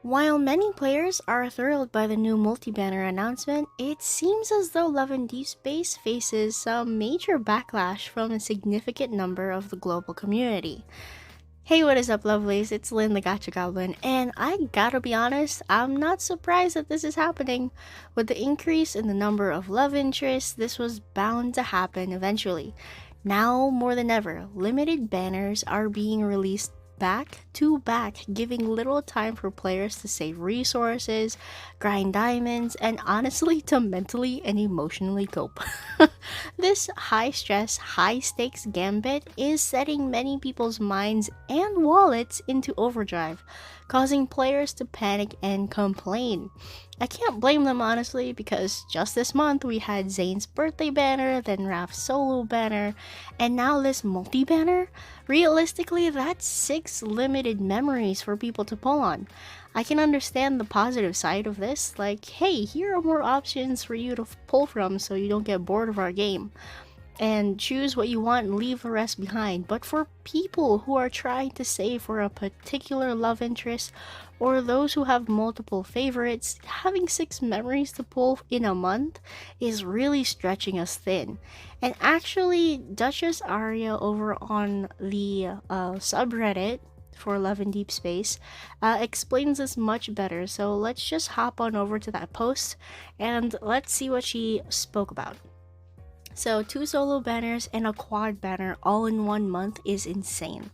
While many players are thrilled by the new multi-banner announcement, it seems as though Love and Deepspace faces some major backlash from a significant number of the global community. Hey, what is up, lovelies? It's Lynn the Gacha Goblin, and I gotta be honest, I'm not surprised that this is happening. With the increase in the number of love interests, this was bound to happen eventually. Now, more than ever, limited banners are being released back to back, giving little time for players to save resources, grind diamonds, and honestly to mentally and emotionally cope. This high stress, high stakes gambit is setting many people's minds and wallets into overdrive, causing players to panic and complain. I can't blame them honestly, because just this month we had Zane's birthday banner, then Raf's solo banner, and now this multi banner. Realistically, that's 6 limited memories for people to pull on. I can understand the positive side of this, like, hey, here are more options for you to pull from so you don't get bored of our game. And choose what you want and leave the rest behind. But for people who are trying to save for a particular love interest, or those who have multiple favorites, having 6 memories to pull in a month is really stretching us thin. And actually, Duchess Aria over on the subreddit for Love and Deepspace explains this much better. So let's just hop on over to that post and let's see what she spoke about. So 2 solo banners and a quad banner all in 1 month is insane.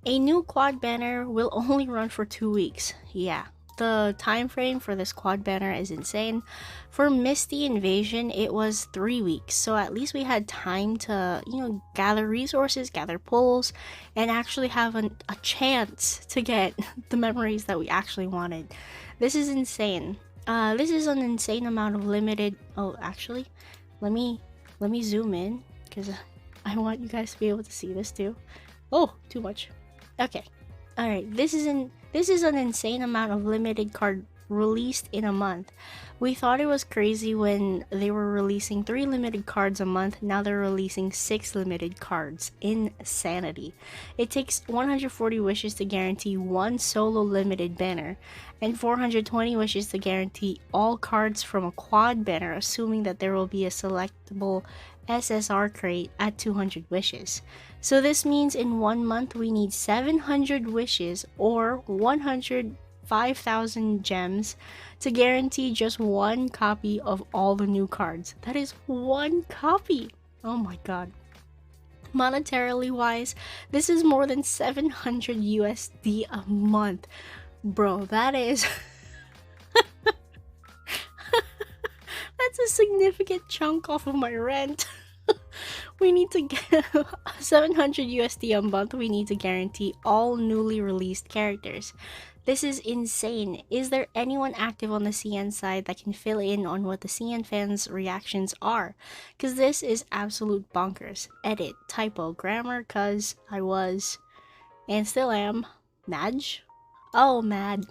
A new quad banner will only run for 2 weeks. Yeah, the time frame for this quad banner is insane. For Misty Invasion, it was 3 weeks, so at least we had time to, gather resources, gather pulls, and actually have a chance to get the memories that we actually wanted. This is insane. This is an insane amount of limited. Oh, actually, let me zoom in because I want you guys to be able to see this too. Oh, too much. Okay. All right. This is an insane amount of limited card released in a month. We thought it was crazy when they were releasing 3 limited cards a month. Now they're releasing 6 limited cards. Insanity. It takes 140 wishes to guarantee 1 solo limited banner, and 420 wishes to guarantee all cards from a quad banner, assuming that there will be a selectable SSR crate at 200 wishes. So this means in 1 month we need 700 wishes or 105,000 gems to guarantee just 1 copy of all the new cards. That is 1 copy! Oh my god. Monetarily wise, this is more than 700 USD a month. Bro, that is... That's a significant chunk off of my rent. We need to get 700 USD a month. We need to guarantee all newly released characters. This is insane. Is there anyone active on the CN side that can fill in on what the CN fans' reactions are? Because this is absolute bonkers. Edit, typo, grammar, cause I was, and still am, Madge? Oh, mad.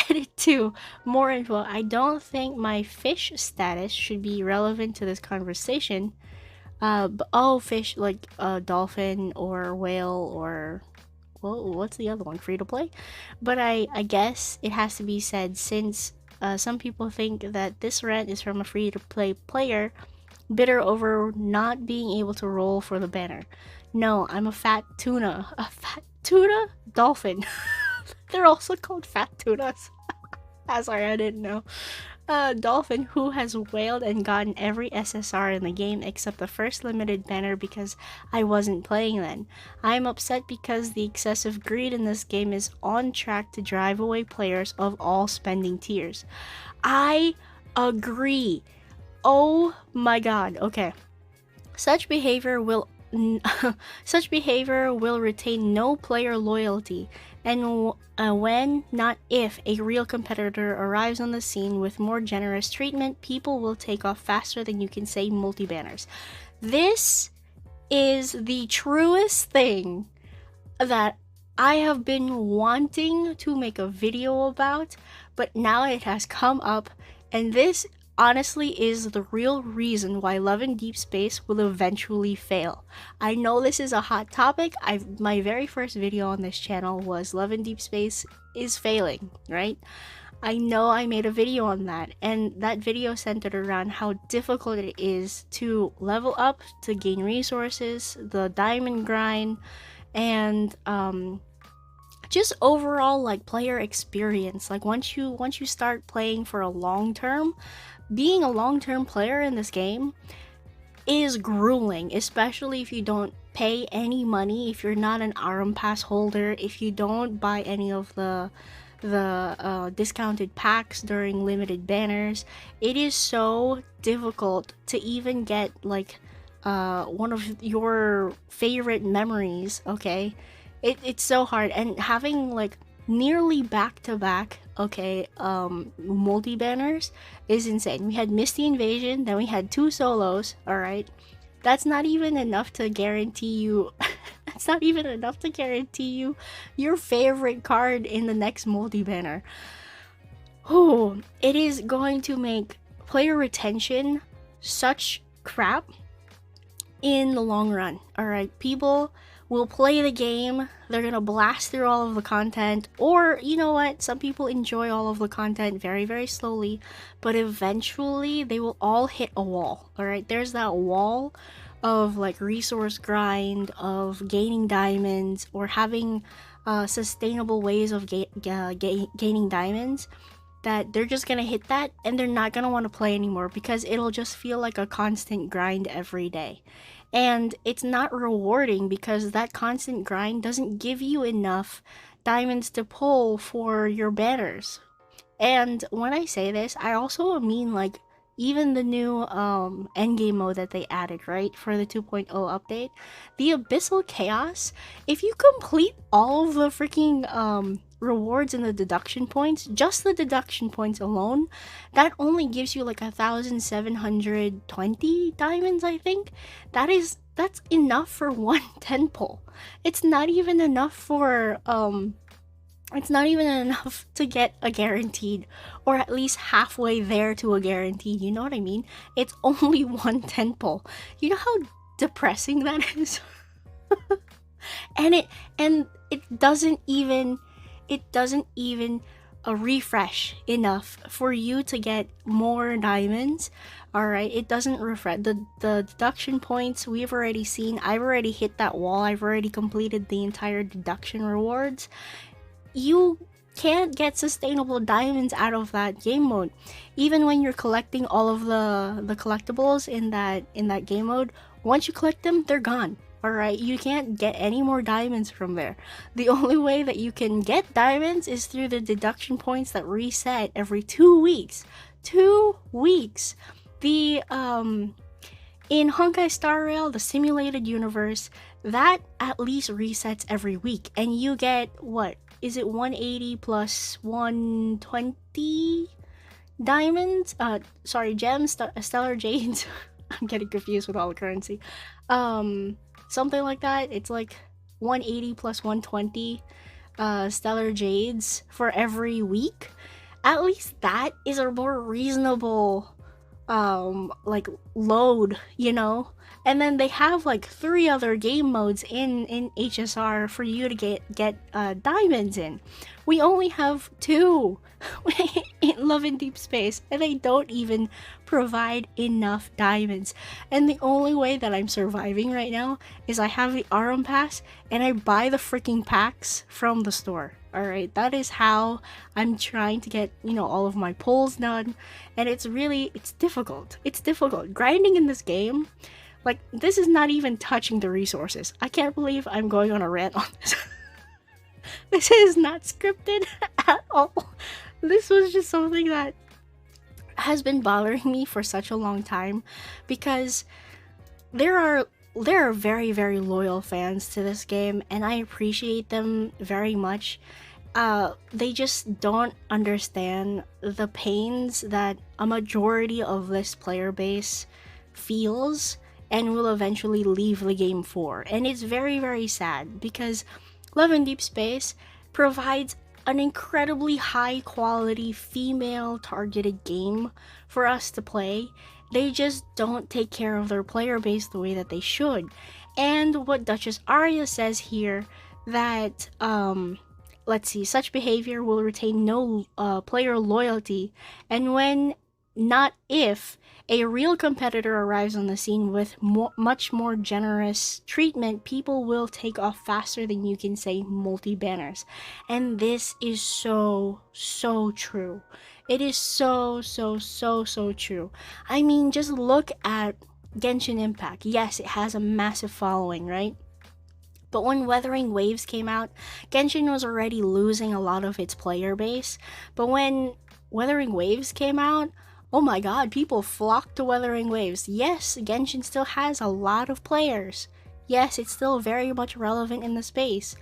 Edit 2, more info. I don't think my fish status should be relevant to this conversation. Fish, like dolphin or whale or, well, what's the other one? Free to play? But I guess it has to be said, since some people think that this rant is from a free to play player bitter over not being able to roll for the banner. No, I'm a fat tuna. A fat tuna? Dolphin. They're also called fat tunas. Sorry, I didn't know. Dolphin, who has whaled and gotten every SSR in the game except the first limited banner because I wasn't playing then. I am upset because the excessive greed in this game is on track to drive away players of all spending tiers. I agree. Oh my god. Okay. Such behavior will retain no player loyalty, and when, not if, a real competitor arrives on the scene with more generous treatment, people will take off faster than you can say multi-banners. This is the truest thing that I have been wanting to make a video about, but now it has come up, and this honestly is the real reason why Love and Deepspace will eventually fail. I know this is a hot topic. My very first video on this channel was Love and Deepspace is failing, right? I know I made a video on that, and that video centered around how difficult it is to level up, to gain resources, the diamond grind, and just overall like player experience. Like once you start playing for a long term, being a long-term player in this game is grueling, especially if you don't pay any money, if you're not an ARM pass holder, if you don't buy any of the discounted packs during limited banners. It is so difficult to even get like one of your favorite memories, okay? It's so hard, and having like nearly back-to-back, okay, multi banners is insane. We had Misty Invasion, then we had 2 solos, alright? That's not even enough to guarantee you that's not even enough to guarantee you your favorite card in the next multi banner. Oh, it is going to make player retention such crap in the long run. Alright, people will play the game, they're gonna blast through all of the content, or you know what, some people enjoy all of the content very, very slowly, but eventually they will all hit a wall. Alright, there's that wall of like resource grind, of gaining diamonds, or having sustainable ways of gaining diamonds, that they're just gonna hit that and they're not gonna want to play anymore because it'll just feel like a constant grind every day. And it's not rewarding because that constant grind doesn't give you enough diamonds to pull for your banners. And when I say this, I also mean like even the new endgame mode that they added, right, for the 2.0 update, the Abyssal Chaos. If you complete all of the freaking rewards and the deduction points, just the deduction points alone, that only gives you like 1,720 diamonds, I think. That's enough for one 10 pull. It's not even enough for it's not even enough to get a guaranteed, or at least halfway there to a guaranteed, you know what I mean? It's only one 10 pull. You know how depressing that is? and it doesn't even refresh enough for you to get more diamonds. All right, it doesn't refresh. The deduction points we've already seen. I've already hit that wall. I've already completed the entire deduction rewards. You can't get sustainable diamonds out of that game mode. Even when you're collecting all of the collectibles in that game mode, once you collect them, they're gone. Alright, you can't get any more diamonds from there. The only way that you can get diamonds is through the deduction points that reset every 2 weeks. 2 weeks! The in Honkai Star Rail, the simulated universe, that at least resets every week, and you get what? Is it 180 plus 120 diamonds? Sorry, gems, stellar jades. I'm getting confused with all the currency. Something like that. It's like 180 plus 120 stellar jades for every week. At least that is a more reasonable like load, you know? And then they have like 3 other game modes in HSR for you to get diamonds in. We only have 2 in Love and Deepspace, and they don't even provide enough diamonds. And the only way that I'm surviving right now is I have the Arum Pass and I buy the freaking packs from the store. Alright, that is how I'm trying to get, you know, all of my pulls done. And it's difficult. It's difficult. Grinding in this game, like, this is not even touching the resources. I can't believe I'm going on a rant on this. This is not scripted at all. This was just something that has been bothering me for such a long time, because there are very, very loyal fans to this game, and I appreciate them very much. They just don't understand the pains that a majority of this player base feels and will eventually leave the game for. And it's very, very sad, because Love and Deepspace provides an incredibly high quality female targeted game for us to play. They just don't take care of their player base the way that they should. And what Duchess Arya says here, that let's see, such behavior will retain no player loyalty, and when, not if, a real competitor arrives on the scene with much more generous treatment, people will take off faster than you can say multi-banners. And this is so true. It is so true. I mean, just look at Genshin Impact. Yes, it has a massive following, right? But when Weathering Waves came out, Genshin was already losing a lot of its player base. But when Weathering Waves came out, oh my god, people flocked to Weathering Waves. Yes, Genshin still has a lot of players. Yes, it's still very much relevant in the space.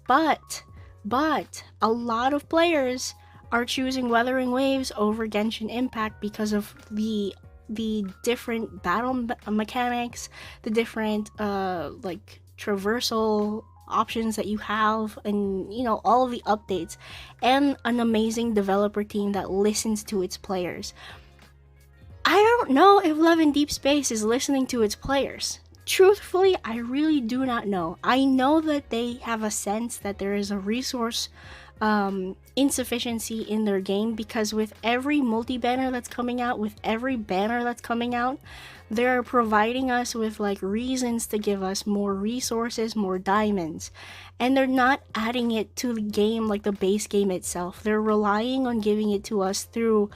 But a lot of players are choosing Weathering Waves over Genshin Impact because of the different battle mechanics, the different like traversal options that you have, and you know, all of the updates, and an amazing developer team that listens to its players. I don't know if Love and Deepspace is listening to its players. Truthfully, I really do not know. I know that they have a sense that there is a resource insufficiency in their game, because with every multi-banner that's coming out, with every banner that's coming out, they're providing us with like reasons to give us more resources, more diamonds, and they're not adding it to the game like the base game itself. They're relying on giving it to us through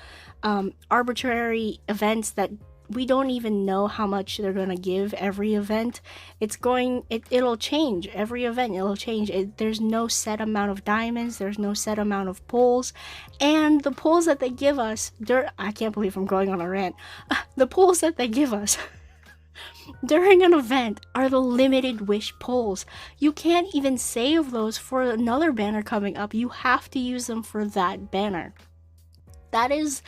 arbitrary events that we don't even know how much they're gonna give every event. It'll change every event. It'll change. There's no set amount of diamonds. There's no set amount of pulls, and the pulls that they give us, I can't believe I'm going on a rant. The pulls that they give us during an event are the limited wish pulls. You can't even save those for another banner coming up. You have to use them for that banner. That is,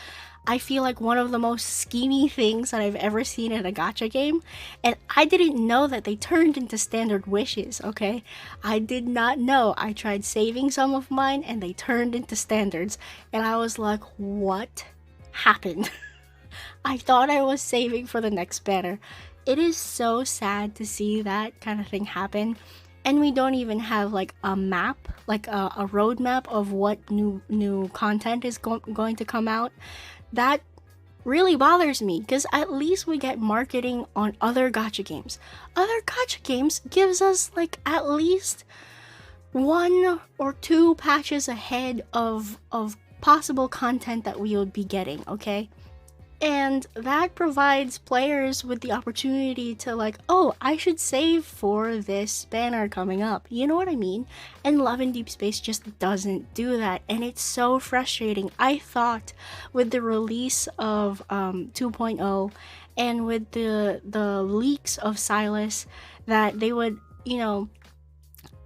I feel like, one of the most schemy things that I've ever seen in a gacha game, and I didn't know that they turned into standard wishes, okay? I did not know. I tried saving some of mine and they turned into standards, and I was like, what happened? I thought I was saving for the next banner. It is so sad to see that kind of thing happen. And we don't even have like a map, like a roadmap of what new content is going to come out. That really bothers me, because at least we get marketing on other gacha games. Other gacha games gives us like at least 1 or 2 patches ahead of possible content that we would be getting, okay? And that provides players with the opportunity to like, oh, I should save for this banner coming up. You know what I mean? And Love and Deepspace just doesn't do that. And it's so frustrating. I thought with the release of 2.0 and with the leaks of Silas that they would, you know,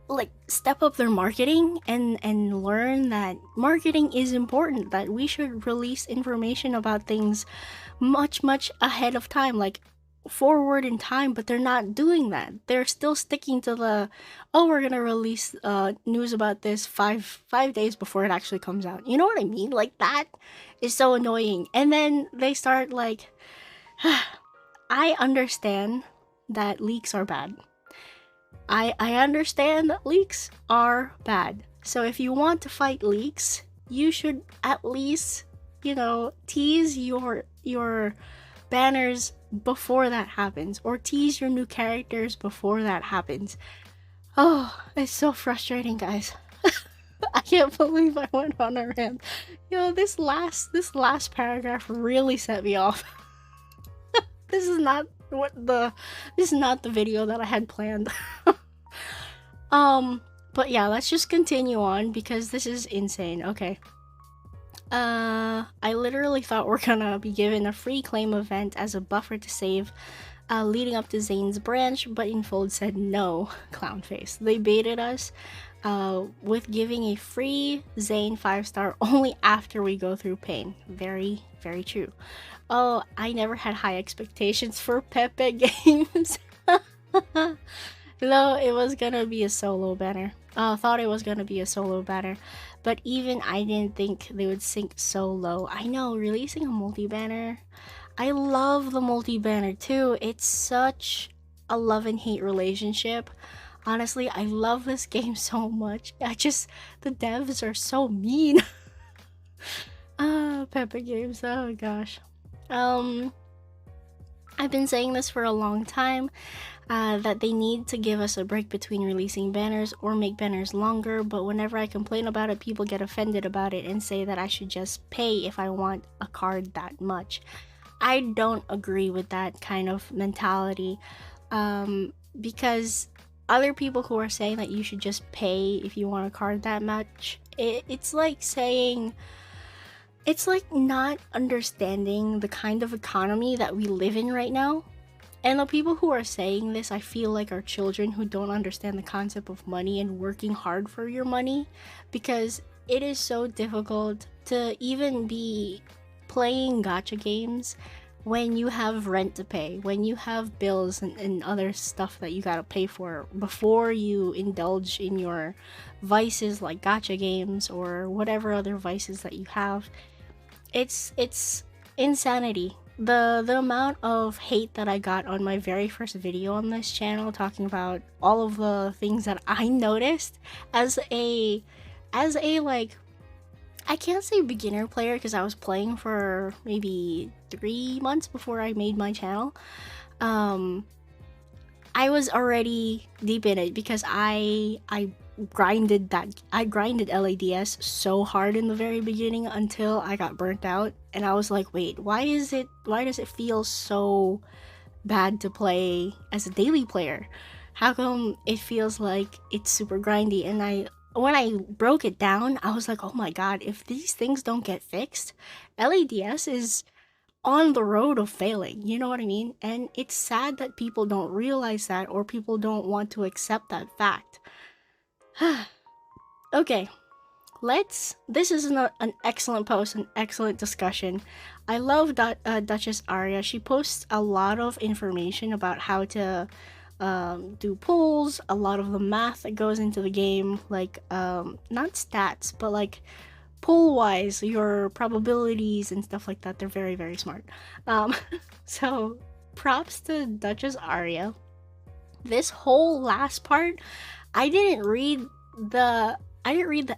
like step up their marketing and learn that marketing is important, that we should release information about things much ahead of time, like forward in time. But they're not doing that. They're still sticking to the, oh, we're gonna release news about this five days before it actually comes out. You know what I mean? Like, that is so annoying. And then they start like I understand that leaks are bad. I understand that leaks are bad. So if you want to fight leaks, you should at least, you know, tease your banners before that happens, or tease your new characters before that happens. Oh, it's so frustrating, guys. I can't believe I went on a rant. You know, this last paragraph really set me off. This is not the video that I had planned. But yeah, let's just continue on because this is insane. Okay. I literally thought we're gonna be given a free claim event as a buffer to save leading up to Zane's branch, but Infold said no, clown face. They baited us with giving a free Zane 5-star only after we go through pain. Very true. Oh, I never had high expectations for Pepe games. Though it was gonna be a solo banner. Thought it was gonna be a solo banner. but even I didn't think they would sink so low. I know, releasing a multi-banner, I love the multi-banner too. It's such a love and hate relationship. Honestly, I love this game so much. The devs are so mean. Peppa Games, oh gosh. Um, I've been saying this for a long time, that they need to give us a break between releasing banners or make banners longer, but whenever I complain about it, people get offended about it and say that I should just pay if I want a card that much. I don't agree with that kind of mentality, because other people who are saying that you should just pay if you want a card that much, it's like saying, it's like not understanding the kind of economy that we live in right now. And the people who are saying this, I feel like, are children who don't understand the concept of money and working hard for your money, because it is so difficult to even be playing gacha games when you have rent to pay, when you have bills and other stuff that you gotta pay for before you indulge in your vices like gacha games or whatever other vices that you have. It's insanity. The amount of hate that I got on my very first video on this channel, talking about all of the things that I noticed as a like, I can't say beginner player because I was playing for maybe 3 months before I made my channel. I was already deep in it because I grinded LADS so hard in the very beginning until I got burnt out, and I was like, wait, why does it feel so bad to play as a daily player? How come it feels like it's super grindy? And when I broke it down, I was like, oh my god, if these things don't get fixed, LADS is on the road of failing, you know what I mean? And it's sad that people don't realize that, or people don't want to accept that fact. Okay, this is an excellent post, an excellent discussion. I love Duchess Aria. She posts a lot of information about how to do pulls, a lot of the math that goes into the game, like not stats, but like pull wise, your probabilities and stuff like that. They're very, very smart. So props to Duchess Aria. This whole last part, I didn't read the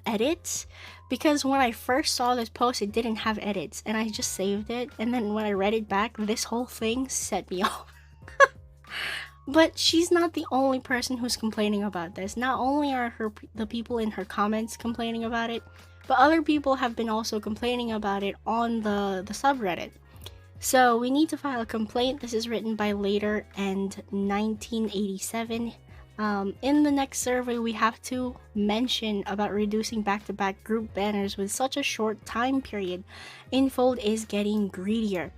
edits, because when I first saw this post, it didn't have edits, and I just saved it, and then when I read it back, this whole thing set me off. But she's not the only person who's complaining about this. Not only are the people in her comments complaining about it, but other people have been also complaining about it on the subreddit. So we need to file a complaint. This is written by Later and 1987. In the next survey, we have to mention about reducing back-to-back group banners with such a short time period. Infold is getting greedier.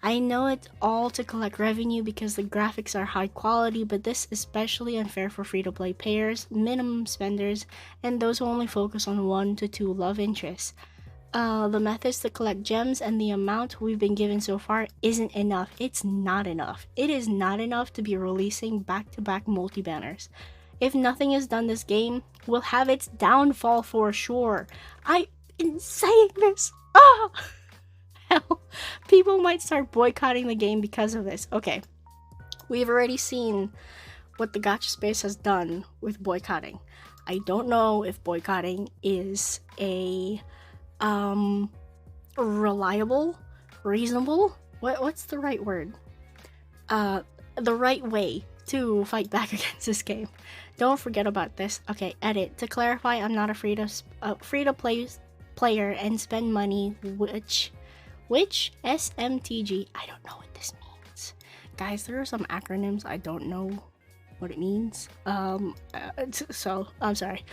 I know it's all to collect revenue because the graphics are high quality, but this is especially unfair for free-to-play payers, minimum spenders, and those who only focus on 1 to 2 love interests. The methods to collect gems and the amount we've been given so far isn't enough. It's not enough. It is not enough to be releasing back-to-back multi-banners. If nothing is done this game, will have its downfall for sure. In saying this, hell, people might start boycotting the game because of this. Okay, we've already seen what the Gacha space has done with boycotting. I don't know if boycotting is a reliable, reasonable, what's the right word? The right way to fight back against this game. Don't forget about this. Okay, edit. To clarify, I'm not a free-to-play player and spend money, which SMTG, I don't know what this means. Guys, there are some acronyms I don't know what it means. So I'm sorry.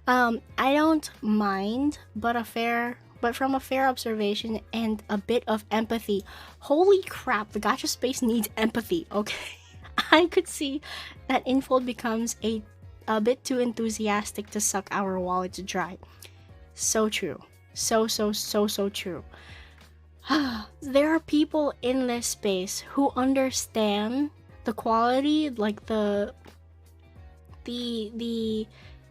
I don't mind, but from a fair observation and a bit of empathy. Holy crap, the gacha space needs empathy, okay? I could see that Infold becomes a bit too enthusiastic to suck our wallets dry. So true. So true. There are people in this space who understand the quality, like the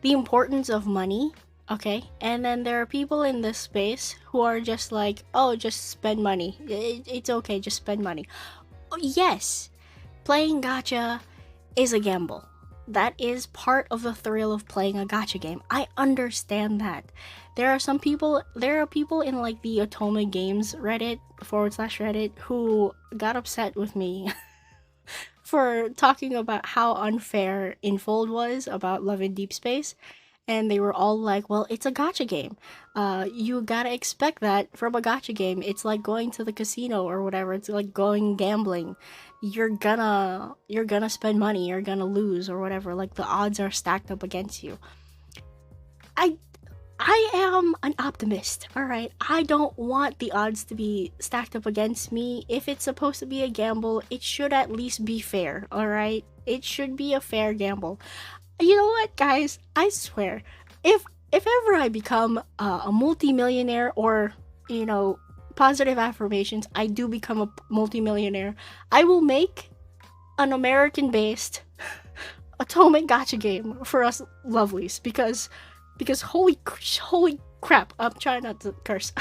importance of money, Okay, and then there are people in this space who are just like, oh, just spend money. It's okay, just spend money. Oh, yes, playing gacha is a gamble. That is part of the thrill of playing a gacha game. I understand that. There are people in like the Otome games Reddit /Reddit who got upset with me for talking about how unfair Infold was about Love and Deepspace. And they were all like, well, it's a gacha game. You gotta expect that from a gacha game. It's like going to the casino or whatever. It's like going gambling. You're gonna spend money, you're gonna lose or whatever. Like the odds are stacked up against you. I I am an optimist, alright? I don't want the odds to be stacked up against me. If it's supposed to be a gamble, it should at least be fair, alright? It should be a fair gamble. You know what, guys? I swear, if ever I become a multimillionaire, or positive affirmations, I do become a multimillionaire, I will make an American-based atomic gacha game for us lovelies, because holy crap, I'm trying not to curse.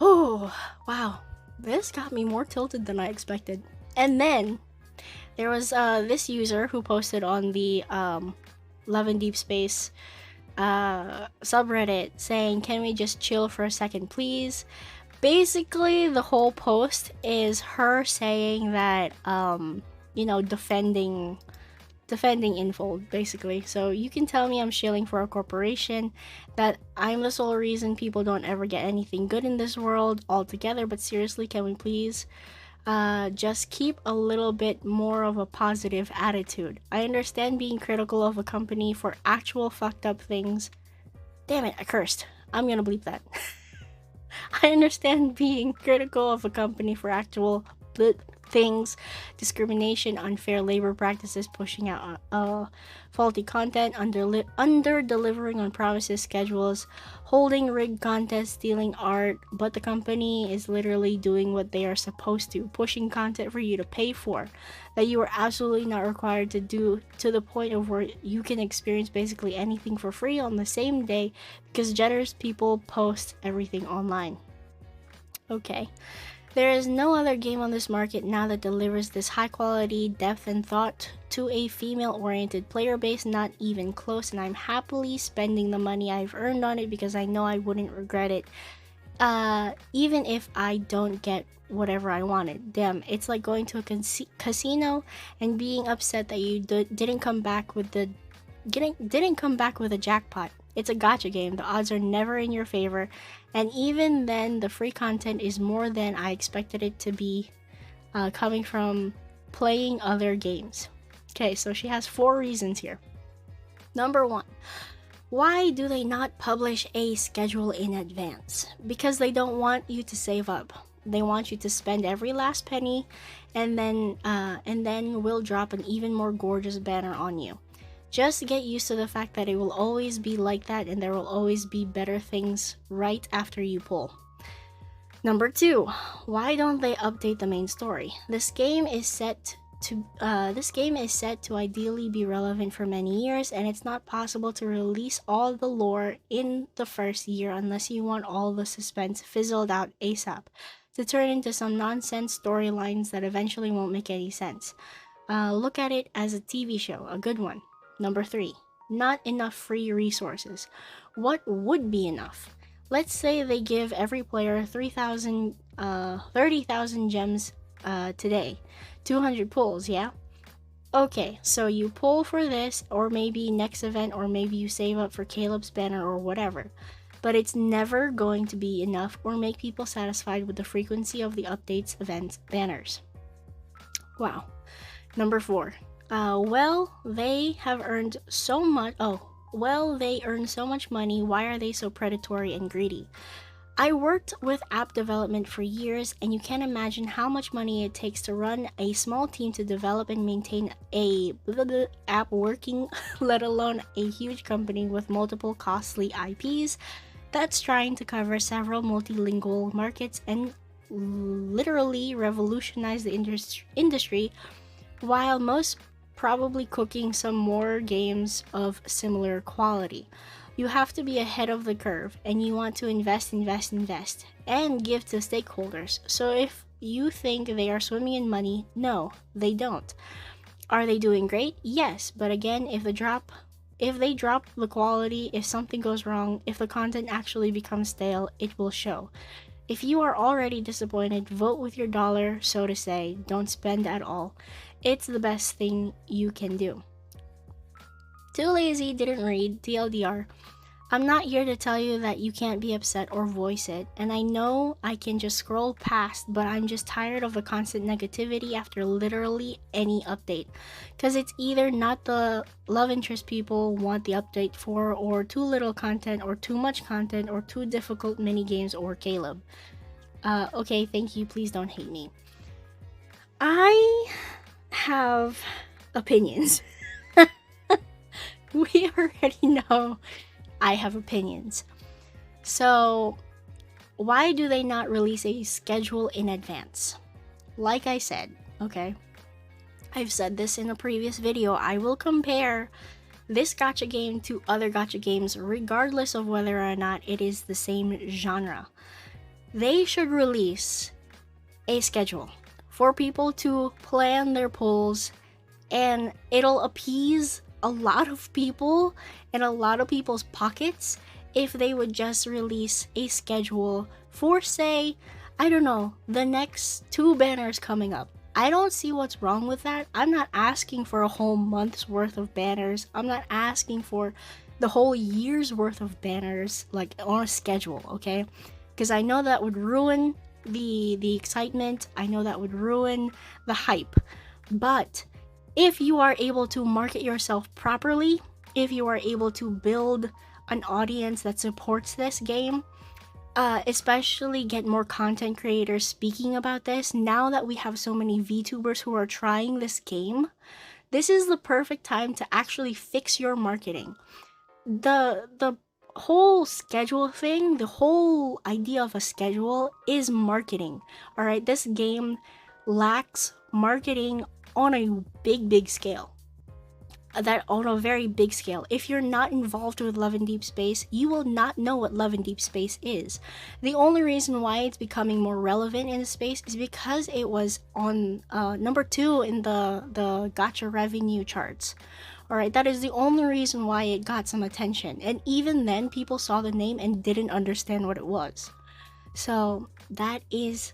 Oh wow, this got me more tilted than I expected. And then there was this user who posted on the Love and Deepspace subreddit saying, can we just chill for a second please? Basically the whole post is her saying that defending Infold, basically. So you can tell me I'm shilling for a corporation, that I'm the sole reason people don't ever get anything good in this world altogether, but seriously, can we please just keep a little bit more of a positive attitude? I understand being critical of a company for actual fucked up things. Damn it, I cursed. I'm gonna bleep that. I understand being critical of a company for actual things, discrimination, unfair labor practices, pushing out faulty content, under delivering on promises, schedules, holding rigged contests, stealing art, but the company is literally doing what they are supposed to, pushing content for you to pay for, that you are absolutely not required to do, to the point of where you can experience basically anything for free on the same day because generous people post everything online. Okay. There is no other game on this market now that delivers this high quality, depth, and thought to a female-oriented player base, not even close, and I'm happily spending the money I've earned on it because I know I wouldn't regret it, even if I don't get whatever I wanted. Damn, it's like going to a casino and being upset that you didn't come back with a jackpot. It's a gacha game. The odds are never in your favor, and even then, the free content is more than I expected it to be, coming from playing other games. Okay, so she has 4 reasons here. Number 1, why do they not publish a schedule in advance? Because they don't want you to save up. They want you to spend every last penny, and then we'll drop an even more gorgeous banner on you. Just get used to the fact that it will always be like that, and there will always be better things right after you pull. Number 2, why don't they update the main story? This game is set to ideally be relevant for many years, and it's not possible to release all the lore in the first year unless you want all the suspense fizzled out ASAP to turn into some nonsense storylines that eventually won't make any sense. Look at it as a TV show, a good one. Number 3, not enough free resources. What would be enough? Let's say they give every player 30,000 gems today. 200 pulls, yeah? Okay, so you pull for this, or maybe next event, or maybe you save up for Caleb's banner or whatever. But it's never going to be enough or make people satisfied with the frequency of the updates, events, banners. Wow. Number 4. They earn so much money, why are they so predatory and greedy? I worked with app development for years, and you can't imagine how much money it takes to run a small team to develop and maintain a app working, let alone a huge company with multiple costly IPs that's trying to cover several multilingual markets and literally revolutionize the industry, while most probably cooking some more games of similar quality. You have to be ahead of the curve and you want to invest, and give to stakeholders. So if you think they are swimming in money, no, they don't. Are they doing great? Yes, but again, if they drop the quality, if something goes wrong, if the content actually becomes stale, it will show. If you are already disappointed, vote with your dollar, so to say. Don't spend at all. It's the best thing you can do. Too lazy, didn't read, TLDR. I'm not here to tell you that you can't be upset or voice it, and I know I can just scroll past, but I'm just tired of the constant negativity after literally any update. Because it's either not the love interest people want the update for, or too little content, or too much content, or too difficult minigames, or Caleb. Okay, thank you, please don't hate me. I have opinions. We already know I have opinions. So, why do they not release a schedule in advance? Like I said, okay, I've said this in a previous video, I will compare this gacha game to other gacha games regardless of whether or not it is the same genre. They should release a schedule for people to plan their pulls, and it'll appease a lot of people and a lot of people's pockets if they would just release a schedule for, say, I don't know, the next 2 banners coming up. I don't see what's wrong with that. I'm not asking for a whole month's worth of banners. I'm not asking for the whole year's worth of banners, like on a schedule, okay? Because I know that would ruin the excitement. I know that would ruin the hype. But if you are able to market yourself properly, if you are able to build an audience that supports this game, especially get more content creators speaking about this, now that we have so many VTubers who are trying this game, this is the perfect time to actually fix your marketing. The whole schedule thing, the whole idea of a schedule is marketing. All right, this game lacks marketing on a big scale. That on a very big scale. If you're not involved with Love and Deepspace, you will not know what Love and Deepspace is. The only reason why it's becoming more relevant in the space is because it was on number 2 in the Gacha revenue charts. Alright, that is the only reason why it got some attention. And even then, people saw the name and didn't understand what it was. So that is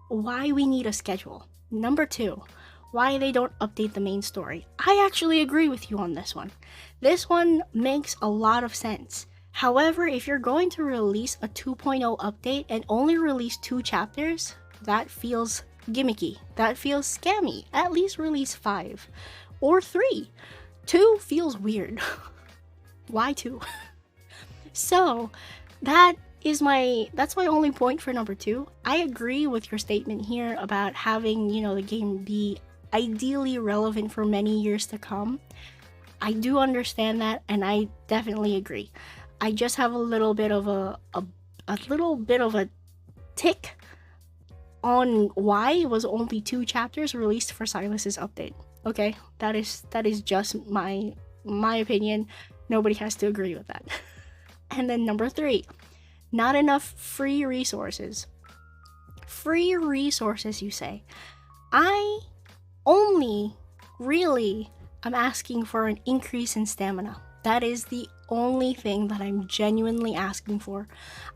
why we need a schedule. Number 2, why they don't update the main story. I actually agree with you on this one. This one makes a lot of sense. However, if you're going to release a 2.0 update and only release 2 chapters, that feels gimmicky. That feels scammy. At least release 5 or 3. 2 feels weird. Why 2? So that's my only point for number 2. I agree with your statement here about having, the game be ideally relevant for many years to come. I do understand that, and I definitely agree. I just have a little bit of a tick on why it was only 2 chapters released for Silas's update. Okay, that is just my opinion. Nobody has to agree with that. And then number 3, not enough free resources. Free resources, you say? I only really am asking for an increase in stamina. That is the only thing that I'm genuinely asking for.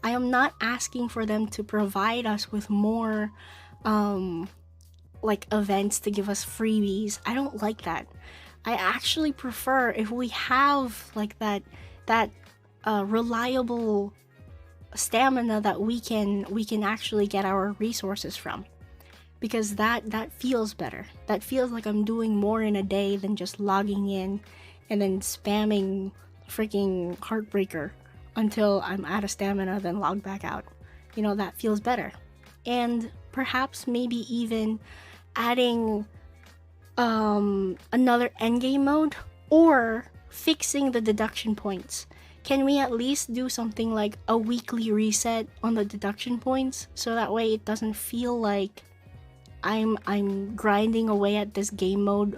I am not asking for them to provide us with more like events to give us freebies. I don't like that. I actually prefer if we have like that reliable stamina that we can actually get our resources from. Because that feels better. That feels like I'm doing more in a day than just logging in and then spamming freaking Heartbreaker until I'm out of stamina, then log back out. That feels better. And perhaps maybe even adding another endgame mode or fixing the deduction points. Can we at least do something like a weekly reset on the deduction points so that way it doesn't feel like I'm grinding away at this game mode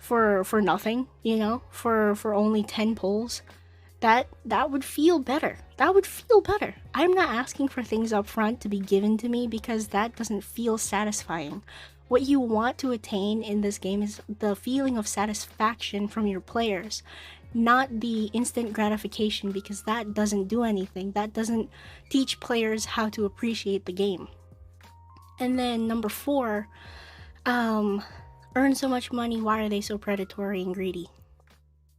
for nothing, you know, for only 10 pulls, that would feel better. That would feel better. I'm not asking for things up front to be given to me because that doesn't feel satisfying. What you want to attain in this game is the feeling of satisfaction from your players, not the instant gratification, because that doesn't do anything. That doesn't teach players how to appreciate the game. And then number 4, earn so much money, why are they so predatory and greedy?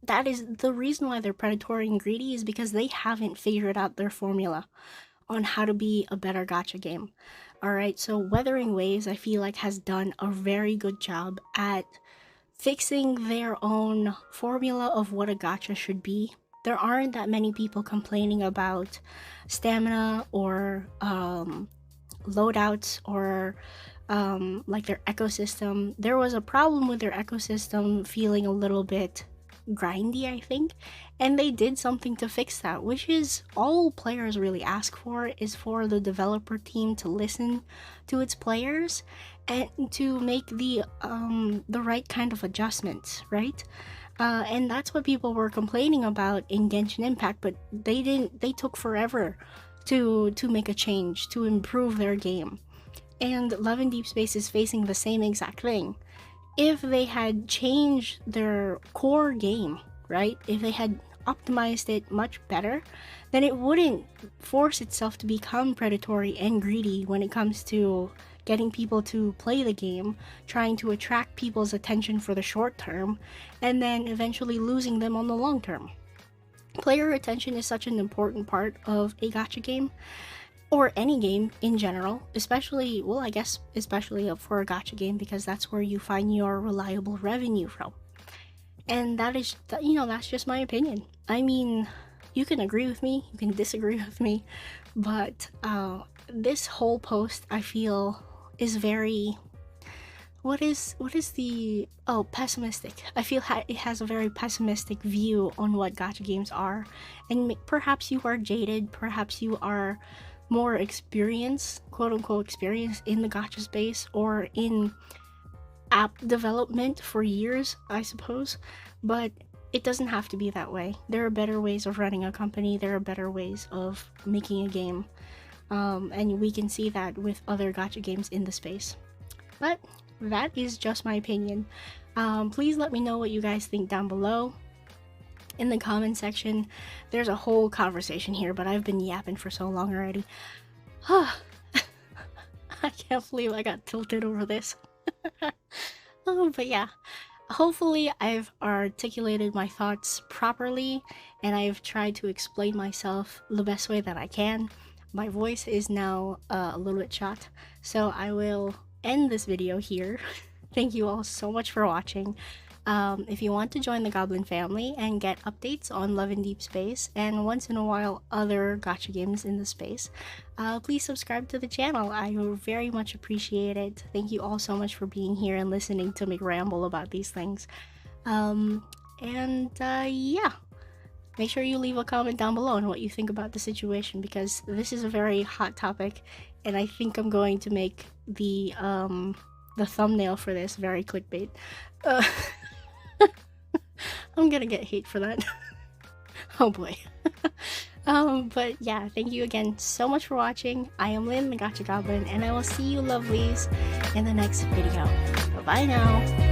That is the reason why they're predatory and greedy, is because they haven't figured out their formula on how to be a better gacha game. Alright, so Wuthering Waves, I feel like, has done a very good job at fixing their own formula of what a gacha should be. There aren't that many people complaining about stamina or loadouts or like their ecosystem. There was a problem with their ecosystem feeling a little bit grindy, I think, and they did something to fix that, which is all players really ask for, is for the developer team to listen to its players and to make the right kind of adjustments, right? And that's what people were complaining about in Genshin Impact, but they took forever to make a change, to improve their game. And Love and Deepspace is facing the same exact thing. If they had changed their core game, right? If they had optimized it much better, then it wouldn't force itself to become predatory and greedy when it comes to getting people to play the game, trying to attract people's attention for the short term, and then eventually losing them on the long term. Player retention is such an important part of a gacha game, or any game in general, especially, well, I guess especially for a gacha game, because that's where you find your reliable revenue from. And that is, you know, that's just my opinion. I mean, you can agree with me, you can disagree with me, but this whole post, I feel, is very, what is the, pessimistic. I feel it has a very pessimistic view on what gacha games are, and perhaps you are jaded, perhaps you are more experience, quote-unquote experience, in the gacha space or in app development for years, I suppose, but it doesn't have to be that way. There are better ways of running a company, there are better ways of making a game, and we can see that with other gacha games in the space. But that is just my opinion. Please let me know what you guys think down below in the comment section. There's a whole conversation here, but I've been yapping for so long already. I can't believe I got tilted over this. But yeah, hopefully I've articulated my thoughts properly and I've tried to explain myself the best way that I can. My voice is now a little bit shot, so I will end this video here. Thank you all so much for watching. If you want to join the Goblin family and get updates on Love and Deepspace and once in a while other gacha games in the space, please subscribe to the channel. I very much appreciate it. Thank you all so much for being here and listening to me ramble about these things. Yeah, make sure you leave a comment down below on what you think about the situation, because this is a very hot topic and I think I'm going to make the thumbnail for this very clickbait. I'm gonna get hate for that. Oh boy. But yeah, thank you again so much for watching. I am Lynn, the Gacha Goblin, and I will see you lovelies in the next video. Bye bye now.